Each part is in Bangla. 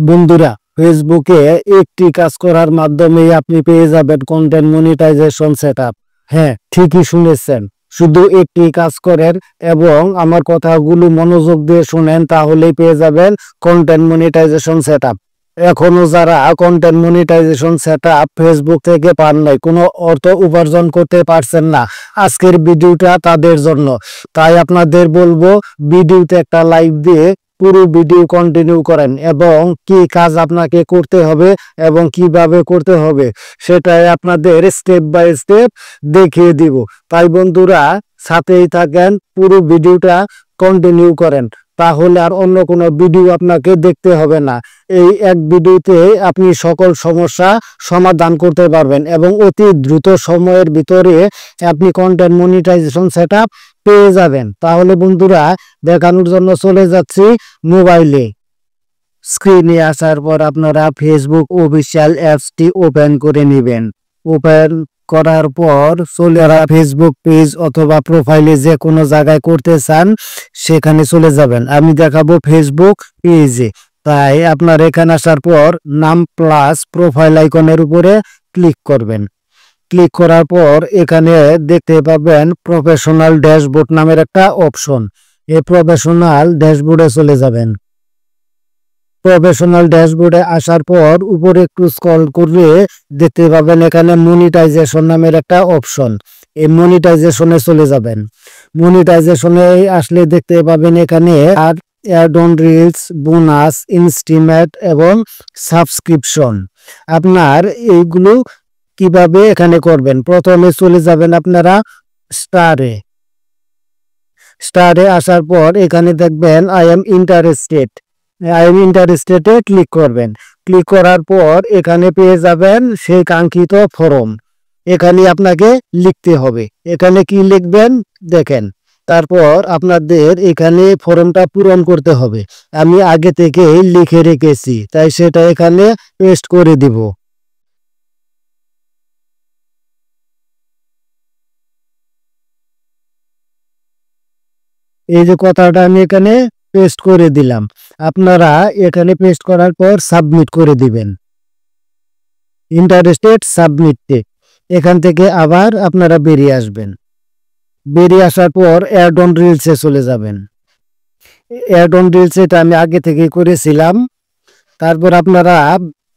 বন্ধুরা, ফেসবুকে একটি কাজ করার মাধ্যমে আপনি পেয়ে যাবেন কন্টেন্ট মনিটাইজেশন সেটআপ। হ্যাঁ, ঠিকই শুনেছেন, শুধু একটি কাজ করেন এবং আমার কথাগুলো মনোযোগ দিয়ে শুনেন, তাহলেই পেয়ে যাবেন কন্টেন্ট মনিটাইজেশন সেটআপ। এখনো যারা কন্টেন্ট মনিটাইজেশন সেটআপ ফেসবুক থেকে পান নাই, কোনো অর্থ উপার্জন করতে পারছেন না, আজকের ভিডিওটা তাদের জন্য। তাই আপনাদের বলবো, ভিডিওতে একটা লাইক দিয়ে পুরো ভিডিও কন্টিনিউ করেন এবং কি কাজ আপনাকে করতে হবে এবং কিভাবে করতে হবে সেটাই আপনাদের স্টেপ বাই স্টেপ দেখিয়ে দিব। তাই বন্ধুরা, সাথেই থাকেন, পুরো ভিডিওটা কন্টিনিউ করেন, তাহলে আর অন্য কোনো ভিডিও আপনাকে দেখতে হবে না। এই এক ভিডিওতে আপনি সকল সমস্যা সমাধান করতে পারবেন এবং অতি দ্রুত সময়ের ভিতরে আপনি কন্টেন্ট মনিটাইজেশন সেটআপ পেয়ে যাবেন। তাহলে বন্ধুরা, দেখানোর জন্য চলে যাচ্ছি মোবাইলে। স্ক্রিনে আসার পর আপনারা ফেসবুক অফিসিয়াল অ্যাপসটি ওপেন করে নেবেন। ওপেন করার পর ফেসবুক পেজ অথবা প্রোফাইলে যে কোনো জায়গায় করতে চান সেখানে চলে যাবেন। আমি দেখাবো ফেসবুক পেজে। তাই আপনার এখানে আসার পর নাম প্লাস প্রোফাইল আইকনের উপরে ক্লিক করবেন। ক্লিক করার পর এখানে দেখতে পাবেন প্রফেশনাল ড্যাশবোর্ড নামের একটা অপশন। এই প্রফেশনাল ড্যাশবোর্ডে চলে যাবেন। প্রফেশনাল ড্যাশবোর্ডে আসার পর উপরে একটু স্ক্রল করলে দেখতে পাবেন এখানে মনিটাইজেশন নামের একটা অপশন। এই মনিটাইজেশনে চলে যাবেন। মনিটাইজেশনে আসলে দেখতে পাবেন এখানে আর অ্যাড অন রিলস, বোনাস, ইনস্টিমেট এবং সাবস্ক্রিপশন। আপনার এইগুলো কিভাবে এখানে করবেন, প্রথমে চলে যাবেন আপনারা স্টারে। স্টারে আসার পর এখানে দেখবেন আই এম ইন্টারেস্টেডে ক্লিক করবেন। ক্লিক করার পর এখানে পেয়ে যাবেন সেই কাঙ্ক্ষিত ফর্ম। এখানে আপনাকে লিখতে হবে। এখানে কি লিখবেন দেখেন। তারপর আপনাদের এখানে ফর্মটা পূরণ করতে হবে। আমি আগে থেকেই লিখে রেখেছি, তাই সেটা এখানে পেস্ট করে দিব। এই যে কথাটা আমি এখানে পেস্ট করে দিলাম। আপনারা এখানে পেস্ট করার পর সাবমিট করে দিবেন। ইন্টারেস্টেড সাবমিটে এখান থেকে আবার আপনারা বেরিয়ে আসবেন। বেরিয়ে আসার পর অ্যাড অন রিলসে চলে যাবেন। অ্যাড অন রিলস এটা আমি আগে থেকে করেছিলাম। তারপর আপনারা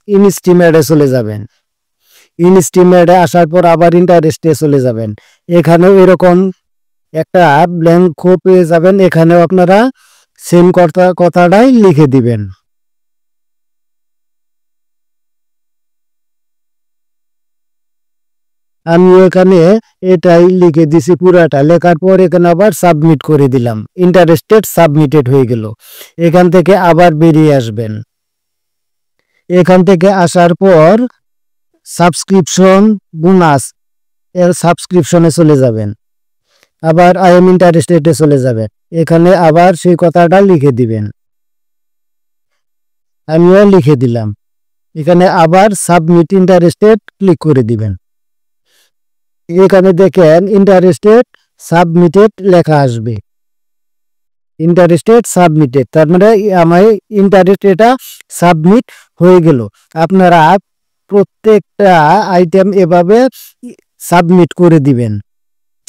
ইনস্টিমেটে চলে যাবেন। ইনস্টিমেটে আসার পর আবার ইন্টারেস্টে চলে যাবেন। এখানেও এরকম একটা ব্ল্যাঙ্ক পেয়ে যাবেন। এখানেও আপনারা সেম কথাটাই লিখে দিবেন। আমি এখানে এটাই লিখে দিছি পুরাটা। লেখার পর এখানে আবার সাবমিট করে দিলাম। ইন্টারেস্টেড সাবমিটেড হয়ে গেল। এখান থেকে আবার বেরিয়ে আসবেন। এখান থেকে আসার পর সাবস্ক্রিপশন, বোনাস এর সাবস্ক্রিপশনে চলে যাবেন। আবার আই এম ইন্টারেস্টেডে চলে যাবেন। এখানে আবার সেই কথাটা লিখে দিবেন। আমিও লিখে দিলাম। এখানে আবার সাবমিট ইন্টারেস্টেড ক্লিক করে দিবেন। এখানে দেখেন ইন্টারেস্টেড সাবমিটেড লেখা আসবে। ইন্টারেস্টেড সাবমিটেড, তার মানে আমার ইন্টারেস্টেডটা সাবমিট হয়ে গেল। আপনারা প্রত্যেকটা আইটেম এভাবে সাবমিট করে দিবেন,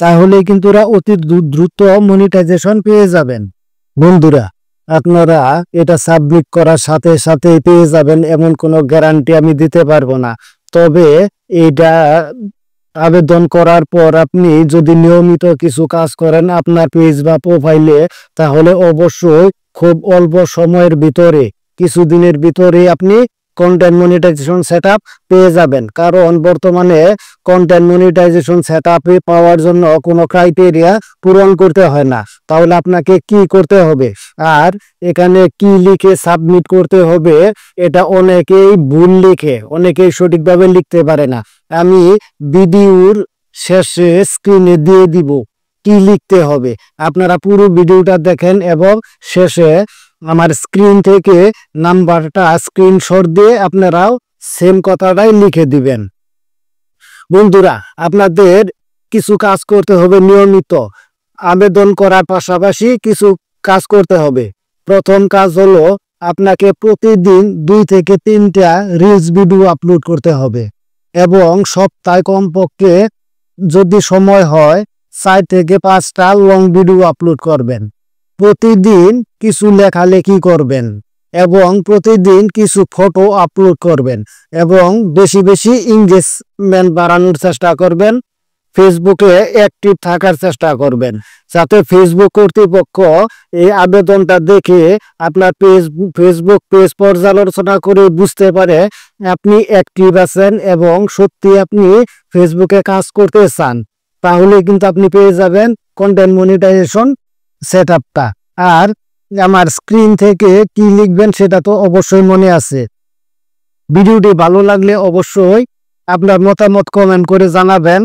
তাহলে কিন্তু অতি দ্রুত মনিটাইজেশন পেয়ে যাবেন। বন্ধুরা, আপনারা এটা সাবমিট করার সাথে সাথে পেয়ে যাবেন এমন কোনো গ্যারান্টি আমি দিতে পারবো না। তবে এটা আবেদন করার পর আপনি যদি নিয়মিত কিছু কাজ করেন আপনার পেজ বা প্রোফাইলে, তাহলে অবশ্যই খুব অল্প সময়ের ভিতরে, কিছুদিনের ভিতরে আপনি কন্টেন্ট মনিটাইজেশন সেটআপ পেয়ে যাবেন। কারণ বর্তমানে কন্টেন্ট মনিটাইজেশন সেটআপ পাওয়ার জন্য কোনো ক্রাইটেরিয়া পূরণ করতে হয় না। তাহলে আপনাকে কি করতে হবে আর এখানে কি লিখে সাবমিট করতে হবে, এটা অনেকেই ভুল লিখে, অনেকেই সঠিকভাবে লিখতে পারে না। আমি ভিডিওর শেষে স্ক্রিনে দিয়ে দিব কি লিখতে হবে। আপনারা পুরো ভিডিওটা দেখেন এবং শেষে আমার স্ক্রিন থেকে নাম্বারটা স্ক্রিনশট দিয়ে আপনারাও সেম কথাটাই লিখে দিবেন। বন্ধুরা, আপনাদের কিছু কাজ করতে হবে নিয়মিত। আবেদন করার পাশাপাশি কিছু কাজ করতে হবে। প্রথম কাজ হলো আপনাকে প্রতিদিন 2 থেকে 3টা রিলস ভিডিও আপলোড করতে হবে এবং সপ্তাহে কমপক্ষে যদি সময় হয় 4 থেকে 5টা লং ভিডিও আপলোড করবেন। প্রতিদিন কিছু লেখালেখি করবেন এবং প্রতিদিন কিছু ফটো আপলোড করবেন এবং বেশি বেশি এনগেজমেন্ট বাড়ানোর চেষ্টা করবেন। ফেসবুকে অ্যাক্টিভ থাকার চেষ্টা করবেন যাতে ফেসবুক কর্তৃপক্ষ এই আবেদনটা দেখে আপনার ফেসবুক পেজ পর্যালোচনা করে বুঝতে পারে আপনি অ্যাক্টিভ আছেন এবং সত্যি আপনি ফেসবুকে কাজ করতে চান। তাহলে কিন্তু আপনি পেয়ে যাবেন কন্টেন্ট মনিটাইজেশন সেটআপটা। আর আমার স্ক্রিন থেকে কি লিখবেন সেটা তো অবশ্যই মনে আছে। ভিডিওটি ভালো লাগলে অবশ্যই আপনার মতামত কমেন্ট করে জানাবেন।